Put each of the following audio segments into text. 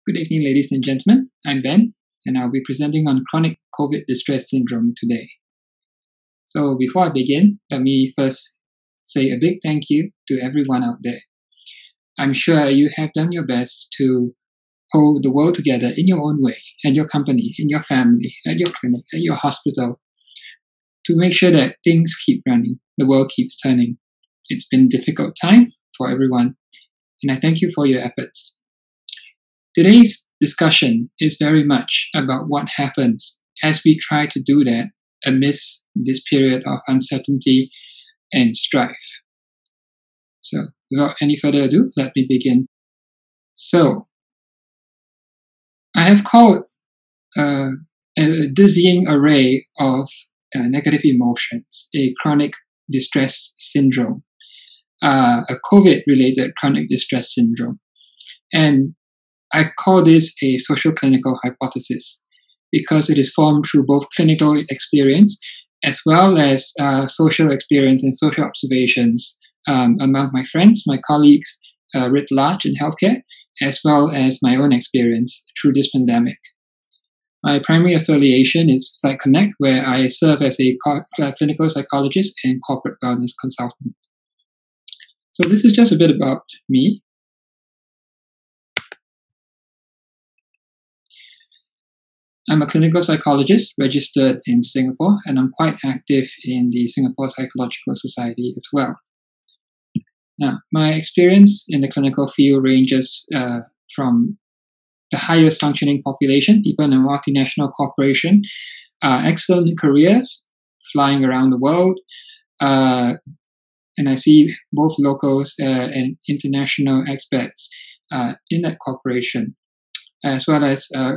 Good evening, ladies and gentlemen. I'm Ben, and I'll be presenting on chronic COVID distress syndrome today. So before I begin, let me first say a big thank you to everyone out there. I'm sure you have done your best to hold the world together in your own way, at your company, in your family, at your clinic, at your hospital, to make sure that things keep running, the world keeps turning. It's been a difficult time for everyone, and I thank you for your efforts. Today's discussion is very much about what happens as we try to do that amidst this period of uncertainty and strife. So, without any further ado, let me begin. So, I have called a dizzying array of negative emotions a chronic distress syndrome, a COVID-related chronic distress syndrome. And I call this a socio-clinical hypothesis because it is formed through both clinical experience as well as social experience and social observations among my friends, my colleagues writ large in healthcare, as well as my own experience through this pandemic. My primary affiliation is Psych, where I serve as a clinical psychologist and corporate wellness consultant. So this is just a bit about me. I'm a clinical psychologist registered in Singapore, and I'm quite active in the Singapore Psychological Society as well. Now, my experience in the clinical field ranges from the highest functioning population, people in a multinational corporation, excellent careers, flying around the world, and I see both locals and international expats in that corporation, as well as I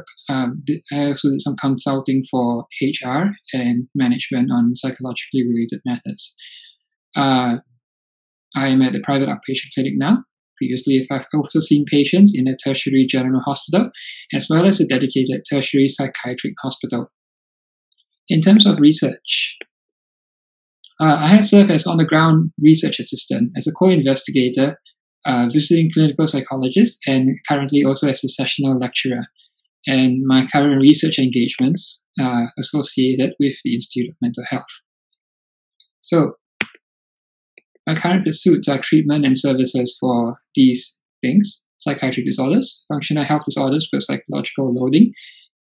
also did some consulting for HR and management on psychologically related matters. I am at a private outpatient clinic now. Previously, I've also seen patients in a tertiary general hospital, as well as a dedicated tertiary psychiatric hospital. In terms of research, I have served as on-the-ground research assistant, as a co-investigator, visiting clinical psychologist, and currently also as a sessional lecturer. And my current research engagements are associated with the Institute of Mental Health. So, my current pursuits are treatment and services for these things: psychiatric disorders, functional health disorders with psychological loading,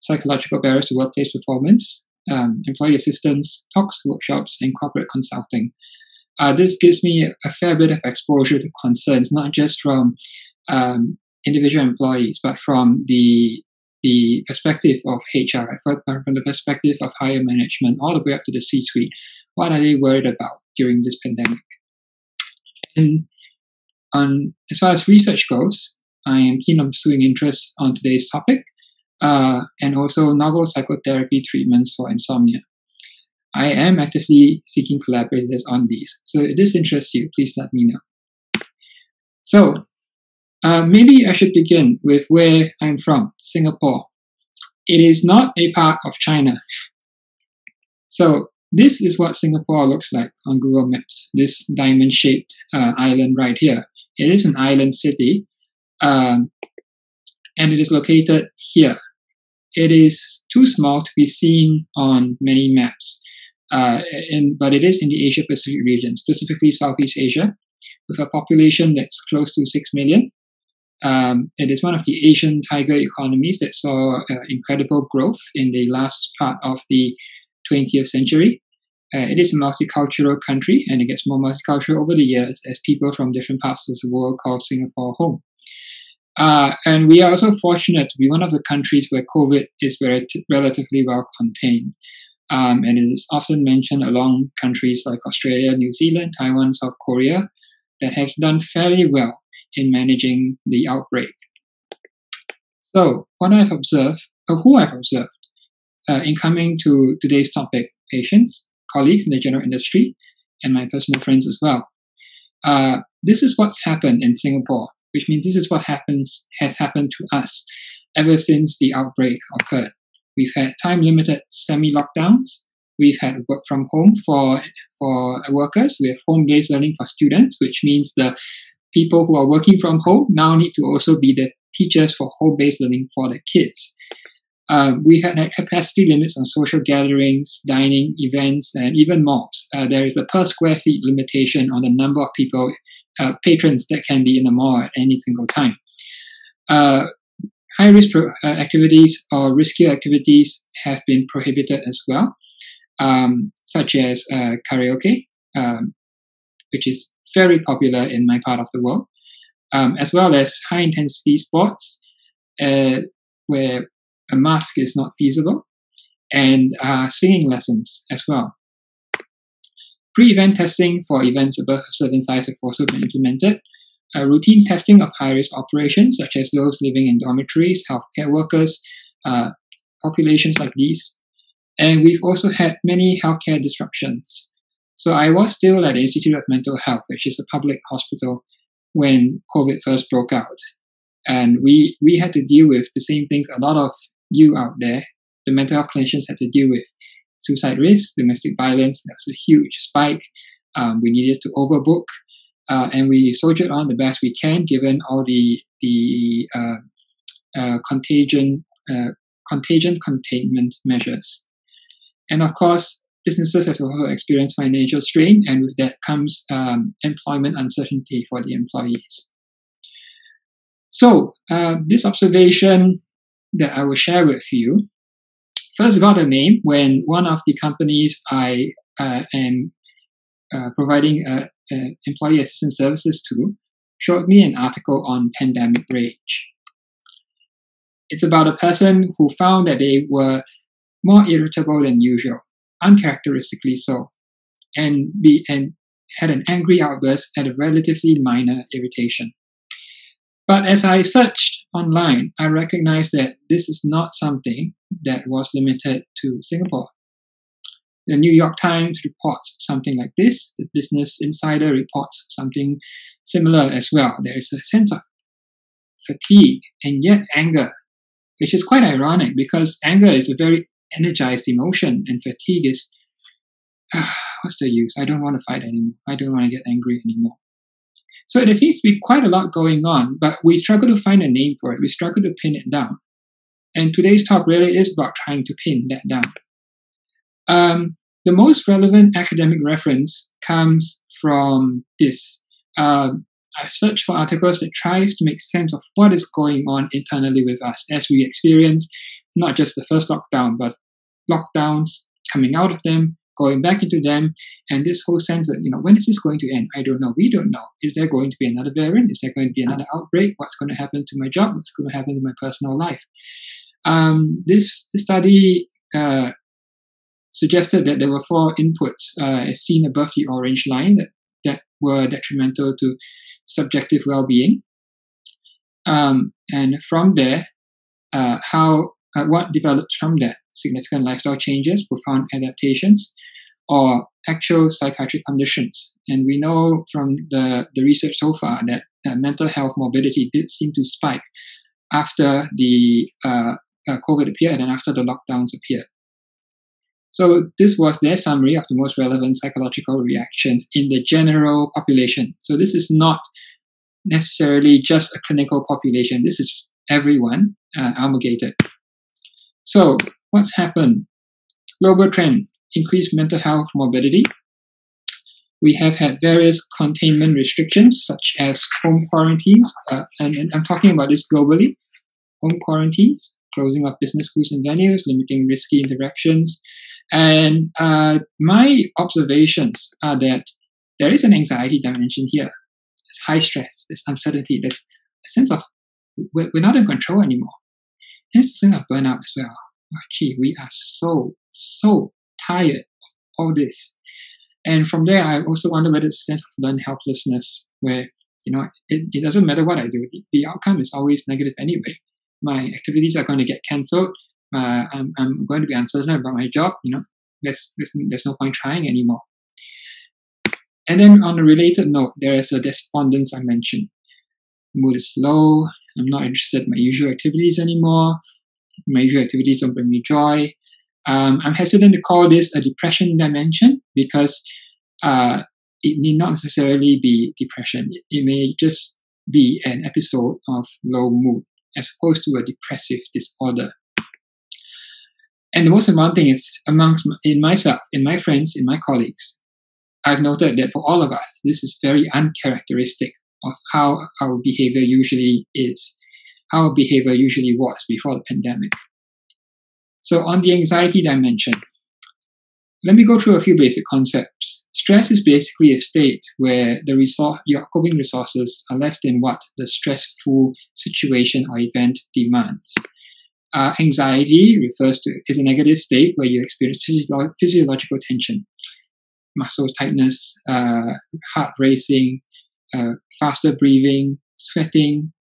psychological barriers to workplace performance, employee assistance, talks, workshops, and corporate consulting. This gives me a fair bit of exposure to concerns, not just from individual employees, but from the perspective of HR, from the perspective of higher management, all the way up to the C-suite. What are they worried about during this pandemic? And as far as research goes, I am keen on pursuing interest on today's topic, and also novel psychotherapy treatments for insomnia. I am actively seeking collaborators on these. So if this interests you, please let me know. So maybe I should begin with where I'm from, Singapore. It is not a part of China. So this is what Singapore looks like on Google Maps, this diamond-shaped island right here. It is an island city, and it is located here. It is too small to be seen on many maps. But it is in the Asia-Pacific region, specifically Southeast Asia, with a population that's close to 6 million. It is one of the Asian tiger economies that saw incredible growth in the last part of the 20th century. It is a multicultural country, and it gets more multicultural over the years as people from different parts of the world call Singapore home. And we are also fortunate to be one of the countries where COVID is relatively well contained. And it is often mentioned along countries like Australia, New Zealand, Taiwan, South Korea that have done fairly well in managing the outbreak. So, what I've observed, or who I've observed, in coming to today's topic, patients, colleagues in the general industry, and my personal friends as well. This is what's happened in Singapore, which means this is what has happened to us ever since the outbreak occurred. We've had time-limited semi-lockdowns. We've had work from home for workers. We have home-based learning for students, which means the people who are working from home now need to also be teachers for home-based learning for their kids. We had capacity limits on social gatherings, dining, events, and even malls. There is a per square feet limitation on the number of people, patrons that can be in the mall at any single time. High-risk activities or riskier activities have been prohibited as well, such as karaoke, which is very popular in my part of the world, as well as high-intensity sports, where a mask is not feasible, and singing lessons as well. Pre-event testing for events above a certain size have also been implemented. Routine testing of high-risk operations, such as those living in dormitories, healthcare workers, populations like these. And we've also had many healthcare disruptions. So I was still at the Institute of Mental Health, which is a public hospital, when COVID first broke out. And we had to deal with the same things a lot of you out there, the mental health clinicians, had to deal with. Suicide risk, domestic violence, there was a huge spike. We needed to overbook, and we soldiered on the best we can given all the contagion containment measures. And of course, businesses have also experienced financial strain, and with that comes employment uncertainty for the employees. So this observation that I will share with you first got a name when one of the companies I am providing employee assistance services to showed me an article on pandemic rage. It's about a person who found that they were more irritable than usual, uncharacteristically so, and had an angry outburst at a relatively minor irritation. But as I searched online, I recognized that this is not something that was limited to Singapore. The New York Times reports something like this. The Business Insider reports something similar as well. There is a sense of fatigue and yet anger, which is quite ironic because anger is a very energized emotion and fatigue is, what's the use? I don't want to fight anymore. I don't want to get angry anymore. So there seems to be quite a lot going on, but we struggle to find a name for it. We struggle to pin it down. And today's talk really is about trying to pin that down. The most relevant academic reference comes from this. I searched for articles that tries to make sense of what is going on internally with us as we experience not just the first lockdown, but lockdowns, coming out of them, going back into them, and this whole sense that, when is this going to end? I don't know. We don't know. Is there going to be another variant? Is there going to be another outbreak? What's going to happen to my job? What's going to happen to my personal life? This study suggested that there were 4 inputs as seen above the orange line that were detrimental to subjective well-being. And from there, what developed from that? Significant lifestyle changes, profound adaptations, or actual psychiatric conditions. And we know from the research so far that mental health morbidity did seem to spike after the COVID appeared and after the lockdowns appeared. So this was their summary of the most relevant psychological reactions in the general population. So this is not necessarily just a clinical population. This is everyone amalgamated. So what's happened? Global trend, increased mental health morbidity. We have had various containment restrictions, such as home quarantines, and I'm talking about this globally. Home quarantines, closing of business, schools, and venues, limiting risky interactions. And my observations are that there is an anxiety dimension here. There's high stress, there's uncertainty, there's a sense of we're not in control anymore. There's a sense of burnout as well. We are so tired of all this. And from there, I also wonder whether it's a sense of learned helplessness, where it doesn't matter what I do, the outcome is always negative anyway. My activities are going to get cancelled. I'm going to be uncertain about my job. There's no point trying anymore. And then on a related note, there is a despondence dimension. Mood is low. I'm not interested in my usual activities anymore. My usual activities don't bring me joy. I'm hesitant to call this a depression dimension because it need not necessarily be depression. It may just be an episode of low mood. as opposed to a depressive disorder. And the most important thing is in myself, in my friends, in my colleagues, I've noted that for all of us, this is very uncharacteristic of how our behavior usually is, how our behavior usually was before the pandemic. So on the anxiety dimension, let me go through a few basic concepts. Stress is basically a state where your coping resources are less than what the stressful situation or event demands. Anxiety is a negative state where you experience physiological tension, muscle tightness, heart racing, faster breathing, sweating,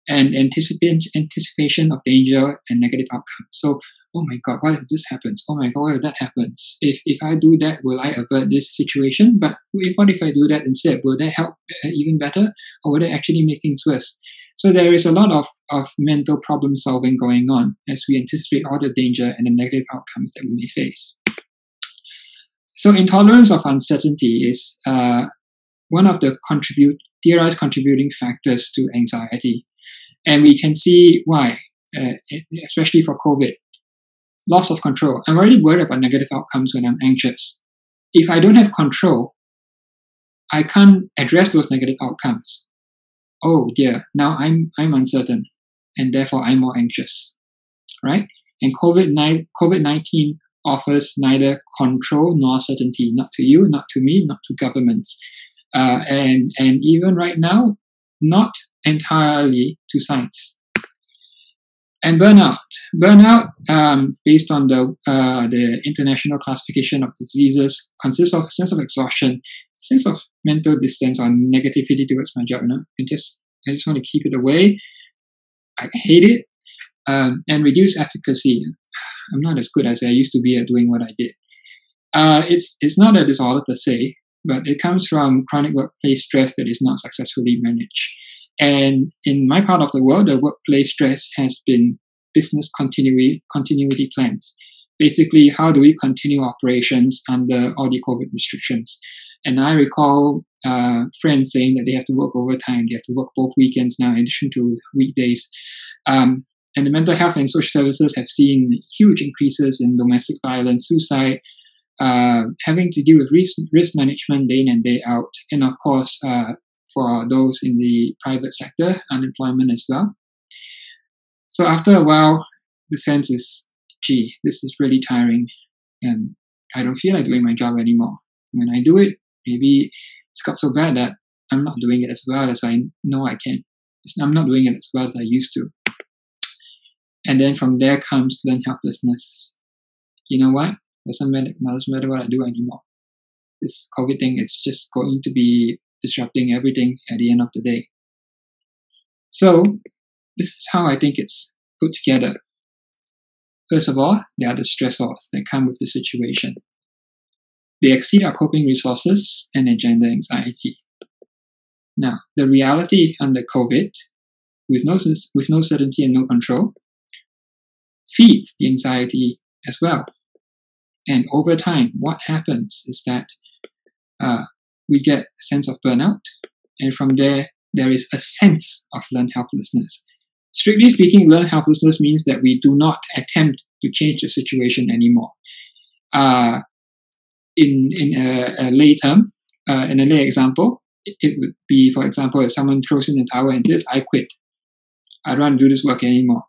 and anticipation of danger and negative outcomes. So, oh my God, what if this happens? Oh my God, what if that happens? If I do that, will I avert this situation? But what if I do that instead? Will that help even better? Or will it actually make things worse? So there is a lot of mental problem solving going on as we anticipate all the danger and the negative outcomes that we may face. So intolerance of uncertainty is one of the theorized contributing factors to anxiety. And we can see why, especially for COVID. Loss of control. I'm already worried about negative outcomes when I'm anxious. If I don't have control, I can't address those negative outcomes. Oh dear, now I'm uncertain, and therefore I'm more anxious, right? And COVID-19 offers neither control nor certainty, not to you, not to me, not to governments, and even right now, not entirely to science. And burnout. Burnout, based on the International Classification of Diseases, consists of a sense of exhaustion, sense of mental distance or negativity towards my job. I just want to keep it away. I hate it. And reduced efficacy. I'm not as good as I used to be at doing what I did. It's not a disorder per se, but it comes from chronic workplace stress that is not successfully managed. And in my part of the world, the workplace stress has been business continuity plans. Basically, how do we continue operations under all the COVID restrictions? And I recall friends saying that they have to work overtime, they have to work both weekends now in addition to weekdays. And the mental health and social services have seen huge increases in domestic violence, suicide, having to deal with risk management day in and day out. And of course, for those in the private sector, unemployment as well. So after a while, the sense is, gee, this is really tiring and I don't feel like doing my job anymore. When I do it, maybe it's got so bad that I'm not doing it as well as I know I can. I'm not doing it as well as I used to. And then from there comes then helplessness. You know what? Doesn't matter what I do anymore. This COVID thing, it's just going to be disrupting everything at the end of the day. So this is how I think it's put together. First of all, there are the stressors that come with the situation. They exceed our coping resources and engender anxiety. Now, the reality under COVID, with no certainty and no control, feeds the anxiety as well. And over time, what happens is that we get a sense of burnout, and from there is a sense of learned helplessness. Strictly speaking, learned helplessness means that we do not attempt to change the situation anymore. In a lay term, in a lay example, it would be, for example, if someone throws in the towel and says, I quit. I don't want to do this work anymore.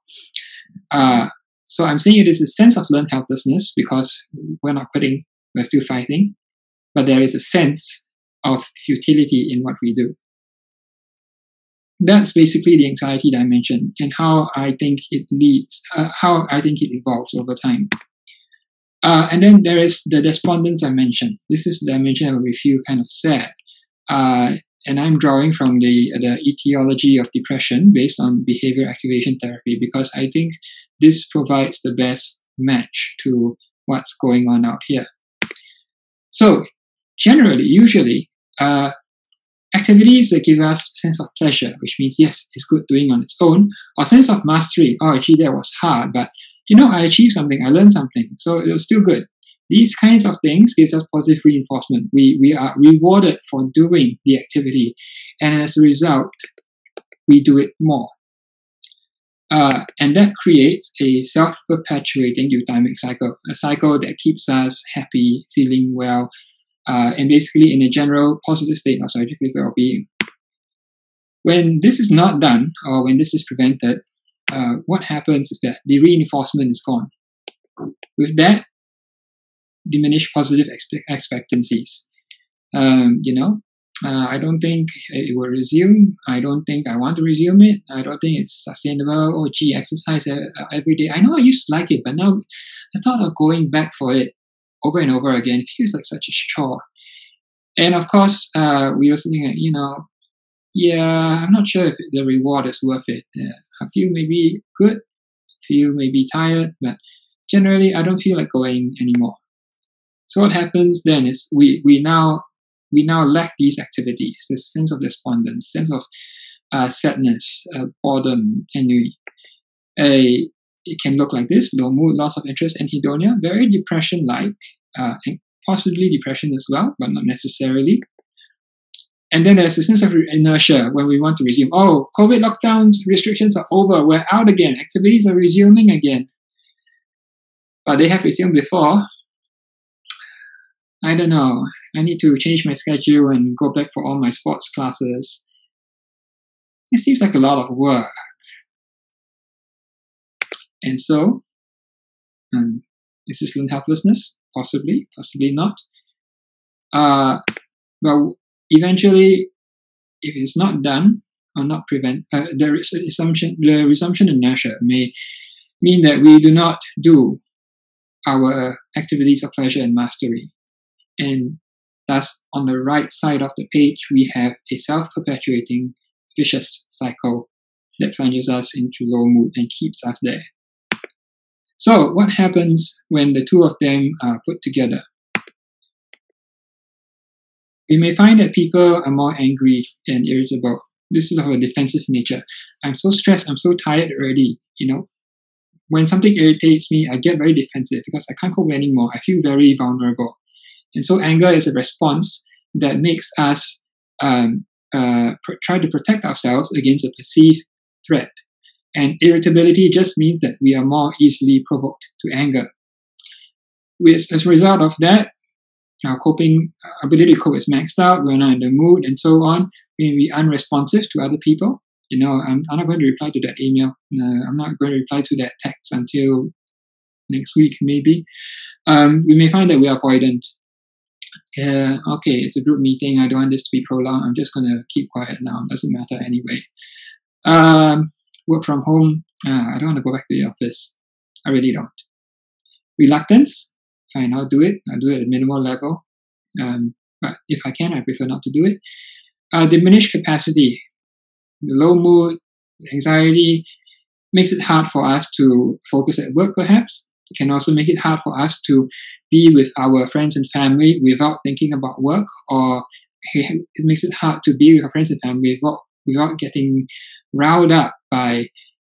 So I'm saying it is a sense of learned helplessness because we're not quitting, we're still fighting, but there is a sense of futility in what we do. That's basically the anxiety dimension and how I think it evolves over time. And then there is the despondence dimension. This is the dimension where we feel kind of sad. And I'm drawing from the etiology of depression based on behavior activation therapy because I think this provides the best match to what's going on out here. So usually, activities that give us a sense of pleasure, which means, yes, it's good doing on its own, or sense of mastery, oh, gee, that was hard, but I achieved something, I learned something, so it was still good. These kinds of things gives us positive reinforcement. We are rewarded for doing the activity, and as a result, we do it more. And that creates a self-perpetuating euthymic cycle, a cycle that keeps us happy, feeling well, and basically in a general positive state of psychiatric well-being. When this is not done, or when this is prevented, what happens is that the reinforcement is gone. With that, diminished positive expectancies. I don't think it will resume. I don't think I want to resume it. I don't think it's sustainable. Oh, gee, exercise every day. I know I used to like it, but now the thought of going back for it over and over again feels like such a chore. And of course, we also think, I'm not sure if the reward is worth it. I feel maybe good, feel maybe tired, but generally I don't feel like going anymore. So what happens then is we now lack these activities. There's a sense of despondence, sense of sadness, boredom, ennui. It can look like this: low mood, loss of interest, anhedonia, very depression-like, and possibly depression as well, but not necessarily. And then there's a sense of inertia when we want to resume. Oh, COVID lockdowns, restrictions are over. We're out again. Activities are resuming again. But they have resumed before. I don't know. I need to change my schedule and go back for all my sports classes. It seems like a lot of work. And so, is this learned helplessness? Possibly, possibly not. But eventually, if it's not done or not the resumption inertia may mean that we do not do our activities of pleasure and mastery. And thus, on the right side of the page, we have a self-perpetuating vicious cycle that plunges us into low mood and keeps us there. So, what happens when the two of them are put together? We may find that people are more angry and irritable. This is of a defensive nature. I'm so stressed, I'm so tired already. When something irritates me, I get very defensive because I can't cope anymore. I feel very vulnerable. And so anger is a response that makes us try to protect ourselves against a perceived threat. And irritability just means that we are more easily provoked to anger. As a result of that, our coping ability to cope is maxed out, we're not in the mood, and so on. We're unresponsive to other people. I'm not going to reply to that email. I'm not going to reply to that text until next week, maybe. We may find that we are avoidant. Okay, it's a group meeting. I don't want this to be prolonged. I'm just going to keep quiet now. It doesn't matter anyway. Work from home. I don't want to go back to the office. I really don't. Reluctance. Fine, I'll do it. I'll do it at minimal level. But if I can, I prefer not to do it. Diminished capacity. The low mood, anxiety makes it hard for us to focus at work, perhaps. It can also make it hard for us to be with our friends and family without thinking about work, or it makes it hard to be with our friends and family without getting riled up by,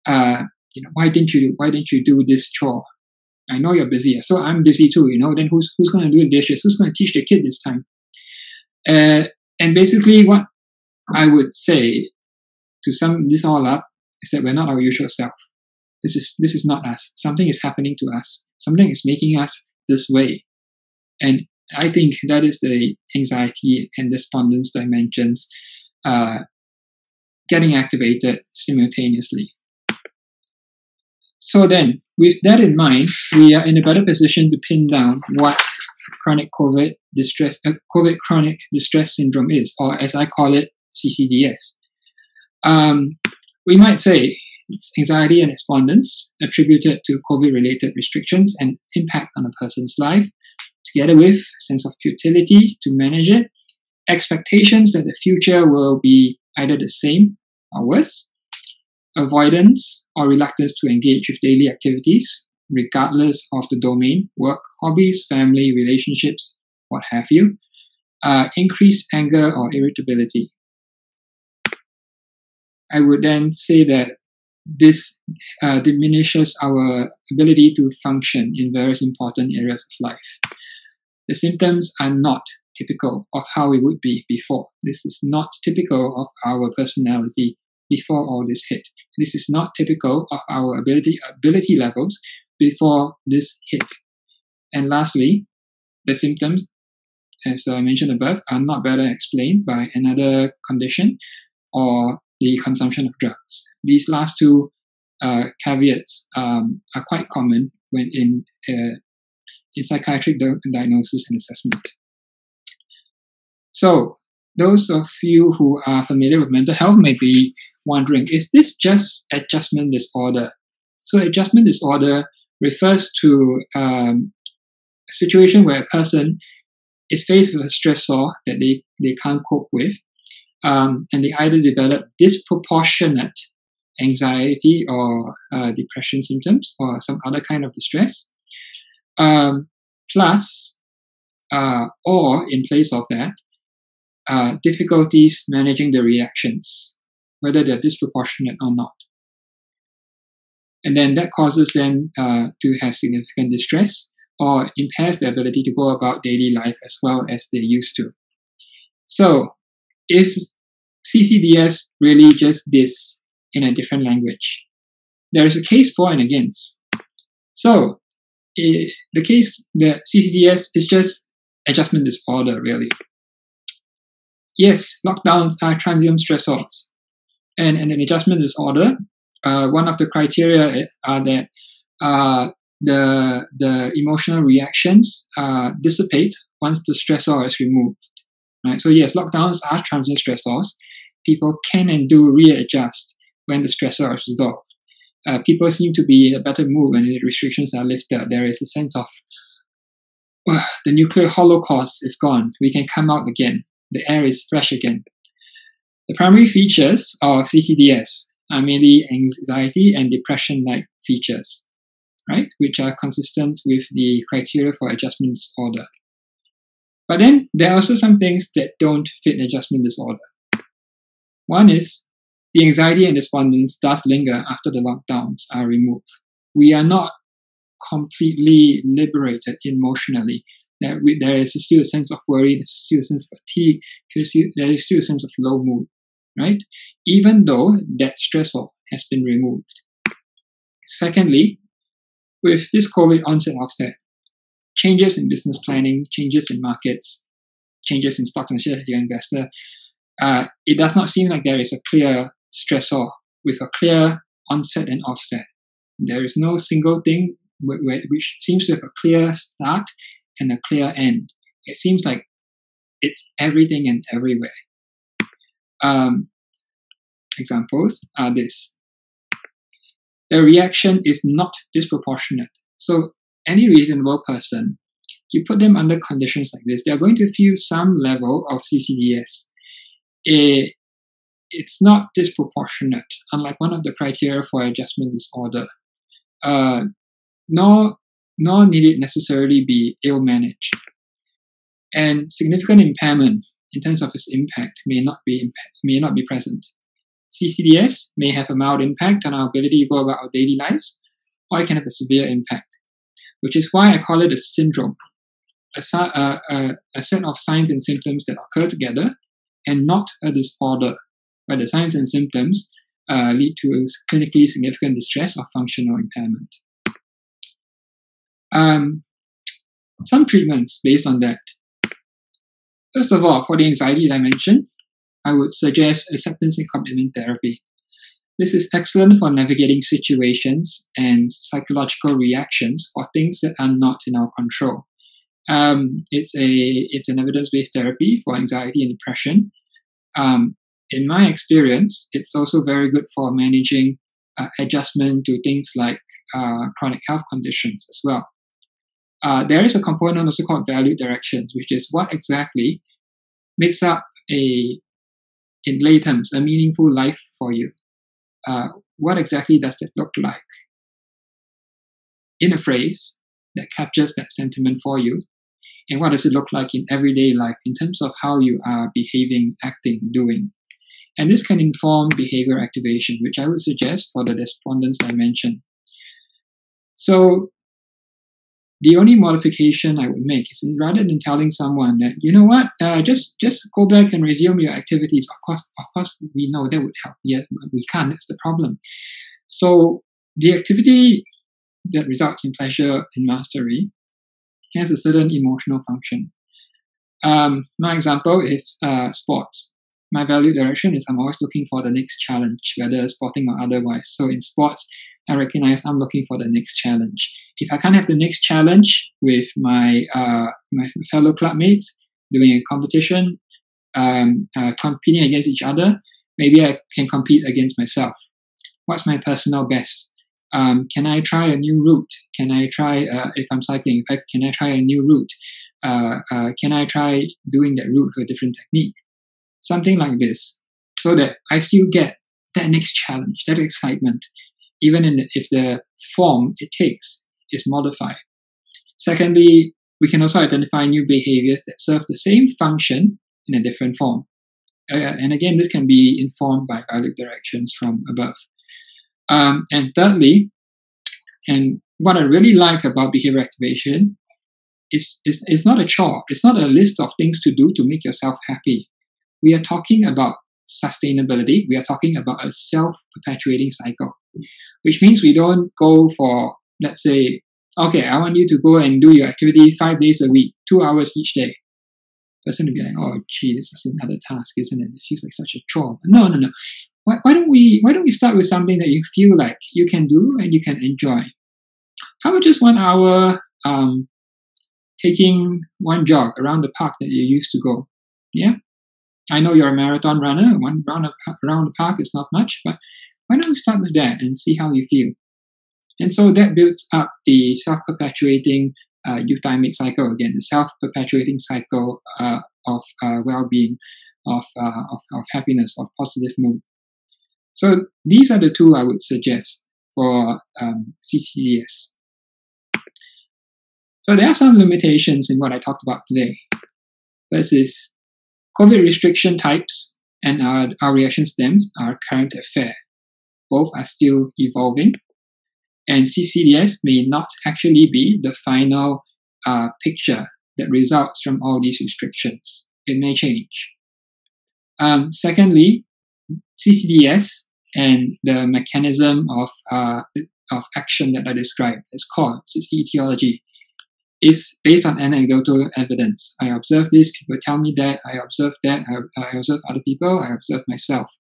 why didn't you do this chore? I know you're busy, so I'm busy too. Then who's going to do the dishes? Who's going to teach the kid this time? And basically, what I would say to sum this all up is that we're not our usual self. This is not us. Something is happening to us. Something is making us this way. And I think that is the anxiety and despondence dimensions getting activated simultaneously. So then, with that in mind, we are in a better position to pin down what chronic COVID chronic distress syndrome is, or as I call it, CCDS. We might say it's anxiety and despondence attributed to COVID-related restrictions and impact on a person's life, together with a sense of futility to manage it, expectations that the future will be either the same or worse, avoidance or reluctance to engage with daily activities, regardless of the domain, work, hobbies, family, relationships, what have you, increased anger or irritability. I would then say that this diminishes our ability to function in various important areas of life. The symptoms are not typical of how we would be before. This is not typical of our personality before all this hit. This is not typical of our ability levels before this hit. And lastly, the symptoms, as I mentioned above, are not better explained by another condition or the consumption of drugs. These last two caveats are quite common when in psychiatric diagnosis and assessment. So, those of you who are familiar with mental health may be wondering, is this just adjustment disorder? So, adjustment disorder refers to a situation where a person is faced with a stressor that they can't cope with, and they either develop disproportionate anxiety or depression symptoms or some other kind of distress, plus, or in place of that, difficulties managing the reactions, whether they're disproportionate or not. And then that causes them to have significant distress or impairs their ability to go about daily life as well as they used to. So, is CCDS really just this in a different language? There is a case for and against. So, the case that CCDS is just adjustment disorder, really. Yes, lockdowns are transient stressors. And an adjustment disorder, one of the criteria are that the emotional reactions dissipate once the stressor is removed. Right? So yes, lockdowns are transient stressors. People can and do readjust when the stressor is resolved. People seem to be in a better mood when the restrictions are lifted. There is a sense of the nuclear holocaust is gone. We can come out again. The air is fresh again. The primary features of CCDS are mainly anxiety and depression-like features, right, which are consistent with the criteria for adjustment disorder. But then there are also some things that don't fit adjustment disorder. One is the anxiety and despondence does linger after the lockdowns are removed. We are not completely liberated emotionally. There is still a sense of worry, there's still a sense of fatigue, there is still a sense of low mood, right? Even though that stressor has been removed. Secondly, with this COVID onset offset, changes in business planning, changes in markets, changes in stocks and shares as your investor, it does not seem like there is a clear stressor with a clear onset and offset. There is no single thing which seems to have a clear start and a clear end. It seems like it's everything and everywhere. Examples are this. The reaction is not disproportionate. So any reasonable person, you put them under conditions like this, they are going to feel some level of CCDS. It's not disproportionate, unlike one of the criteria for adjustment disorder. Nor need it necessarily be ill-managed. And significant impairment in terms of its impact may not be present. CCDS may have a mild impact on our ability to go about our daily lives, or it can have a severe impact, which is why I call it a syndrome, a set of signs and symptoms that occur together, and not a disorder, where the signs and symptoms lead to clinically significant distress or functional impairment. Some treatments based on that. First of all, for the anxiety dimension, I would suggest acceptance and commitment therapy. This is excellent for navigating situations and psychological reactions for things that are not in our control. It's an evidence-based therapy for anxiety and depression. In my experience, it's also very good for managing adjustment to things like chronic health conditions as well. There is a component also called valued directions, which is what exactly makes up in lay terms, a meaningful life for you. What exactly does that look like? In a phrase that captures that sentiment for you. And what does it look like in everyday life in terms of how you are behaving, acting, doing? And this can inform behavior activation, which I would suggest for the Despondence Dimension. So, The only modification I would make is rather than telling someone that, you know what, just go back and resume your activities. Of course, we know that would help. Yes, we can't. That's the problem. So the activity that results in pleasure and mastery has a certain emotional function. My example is sports. My value direction is I'm always looking for the next challenge, whether sporting or otherwise. So in sports, I recognize I'm looking for the next challenge. If I can't have the next challenge with my fellow clubmates doing a competition, competing against each other, maybe I can compete against myself. What's my personal best? Can I try a new route? Can I try, if I'm cycling, can I try a new route? Can I try doing that route with a different technique? Something like this, so that I still get that next challenge, that excitement, even if the form it takes is modified. Secondly, we can also identify new behaviors that serve the same function in a different form. And again, this can be informed by value directions from above. And thirdly, and what I really like about behavior activation is not a chore. It's not a list of things to do to make yourself happy. We are talking about sustainability. We are talking about a self-perpetuating cycle, which means we don't go for, let's say, okay, I want you to go and do your activity 5 days a week, 2 hours each day. Person to be like, oh, gee, this is another task, isn't it? It feels like such a chore. But no. Why don't we start with something that you feel like you can do and you can enjoy? How about just 1 hour taking one jog around the park that you used to go? Yeah? I know you're a marathon runner. 1 round around the park is not much, but why don't we start with that and see how you feel? And so that builds up the self-perpetuating euthymic cycle again, the self-perpetuating cycle of well-being, of happiness, of positive mood. So these are the two I would suggest for CCDS. So there are some limitations in what I talked about today. First is COVID restriction types and our reaction to them are current affair. Both are still evolving. And CCDS may not actually be the final picture that results from all these restrictions. It may change. Secondly, CCDS and the mechanism of action that I described, its core, its etiology, is based on anecdotal evidence. I observe this, people tell me that, I observe that, I observe other people, I observe myself.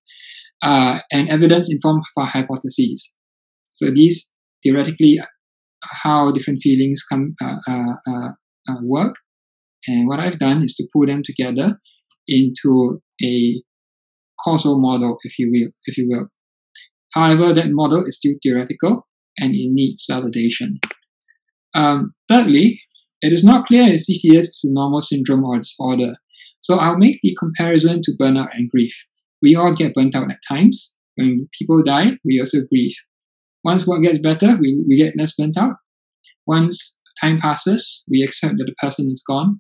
And evidence informed our hypotheses. So these theoretically how different feelings work. And what I've done is to pull them together into a causal model, if you will. However, that model is still theoretical and it needs validation. Thirdly, it is not clear if CCDS is a normal syndrome or disorder. So I'll make the comparison to burnout and grief. We all get burnt out at times. When people die, we also grieve. Once work gets better, we get less burnt out. Once time passes, we accept that the person is gone.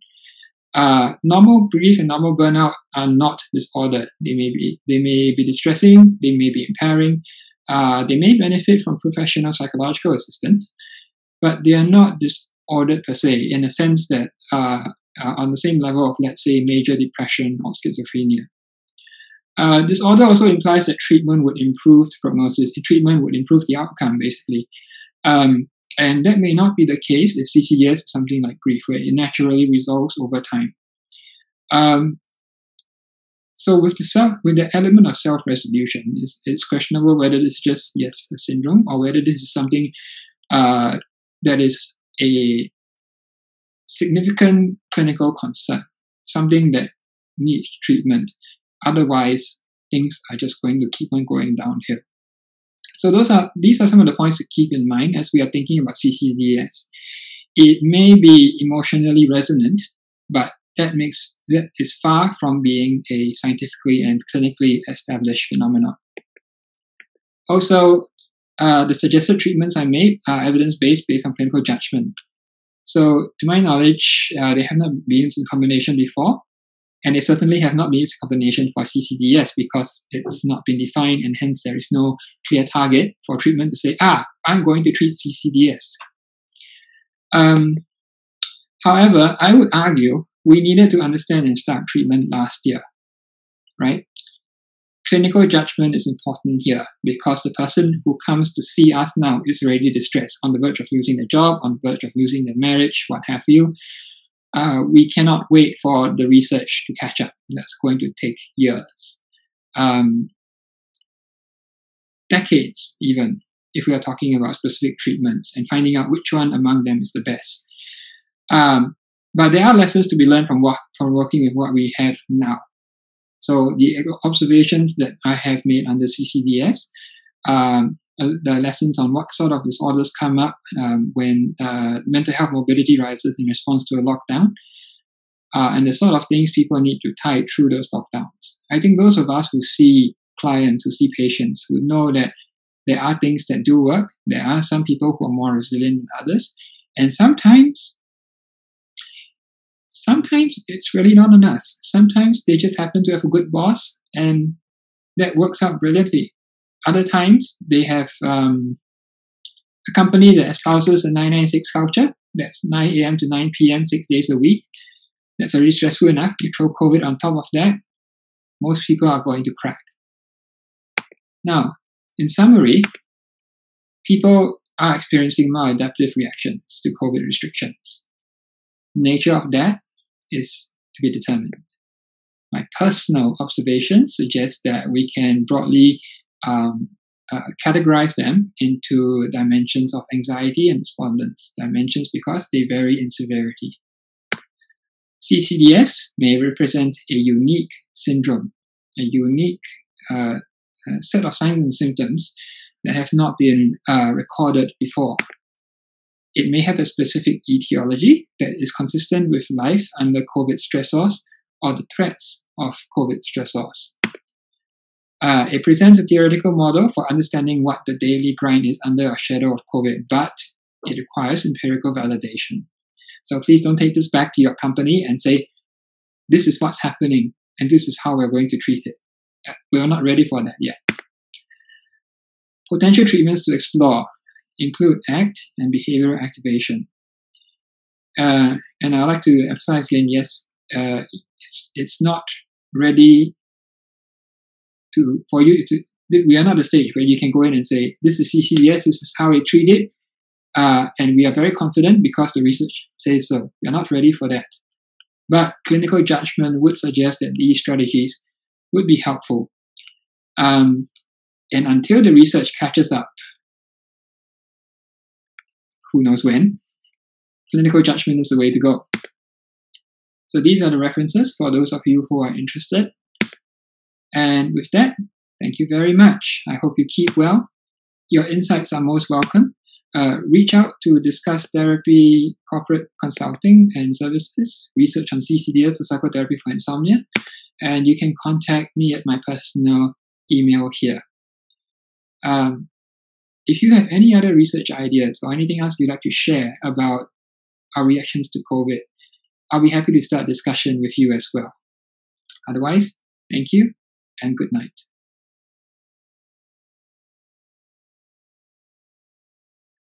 Normal grief and normal burnout are not disordered. They may be distressing, they may be impairing, they may benefit from professional psychological assistance, but they are not disordered per se, in a sense that on the same level of, let's say, major depression or schizophrenia. Disorder also implies that treatment would improve the prognosis, treatment would improve the outcome, basically. And that may not be the case if CCDS is something like grief, where it naturally resolves over time. So with the element of self-resolution, it's questionable whether this is just, yes, a syndrome, or whether this is something that is a significant clinical concern, something that needs treatment. Otherwise, things are just going to keep on going downhill. So these are some of the points to keep in mind as we are thinking about CCDS. It may be emotionally resonant, but that is far from being a scientifically and clinically established phenomenon. Also, the suggested treatments I made are evidence-based based on clinical judgment. So to my knowledge, they have not been used in combination before, and they certainly have not been used in combination for CCDS because it's not been defined, and hence there is no clear target for treatment to say, I'm going to treat CCDS. However, I would argue we needed to understand and start treatment last year, right? Clinical judgment is important here because the person who comes to see us now is already distressed, on the verge of losing their job, on the verge of losing their marriage, what have you. We cannot wait for the research to catch up. That's going to take years. Decades, even, if we are talking about specific treatments and finding out which one among them is the best. But there are lessons to be learned from working with what we have now. So the observations that I have made under CCDS, the lessons on what sort of disorders come up when mental health morbidity rises in response to a lockdown, and the sort of things people need to tide through those lockdowns. I think those of us who see clients, who see patients, who know that there are things that do work, there are some people who are more resilient than others, and sometimes it's really not on us. Sometimes they just happen to have a good boss and that works out brilliantly. Other times they have a company that espouses a 996 culture. That's 9 a.m. to 9 p.m. 6 days a week. That's already stressful enough. You throw COVID on top of that, most people are going to crack. Now, in summary, people are experiencing maladaptive reactions to COVID restrictions. The nature of that is to be determined. My personal observations suggest that we can broadly categorize them into dimensions of anxiety and despondence. Dimensions because they vary in severity. CCDS may represent a unique syndrome, a unique set of signs and symptoms that have not been recorded before. It may have a specific etiology that is consistent with life under COVID stressors or the threats of COVID stressors. It presents a theoretical model for understanding what the daily grind is under a shadow of COVID, but it requires empirical validation. So please don't take this back to your company and say, this is what's happening and this is how we're going to treat it. We're not ready for that yet. Potential treatments to explore include ACT and behavioral activation. And I'd like to emphasize again, yes, it's not ready for you to, we are not at the stage where you can go in and say, this is CCDS, this is how we treat it, and we are very confident because the research says so. We are not ready for that. But clinical judgment would suggest that these strategies would be helpful. And until the research catches up, who knows when, clinical judgment is the way to go. So these are the references for those of you who are interested. And with that, thank you very much. I hope you keep well. Your insights are most welcome. Reach out to discuss therapy, corporate consulting and services, research on CCDS, the psychotherapy for insomnia, and you can contact me at my personal email here. If you have any other research ideas or anything else you'd like to share about our reactions to COVID, I'll be happy to start discussion with you as well. Otherwise, thank you and good night.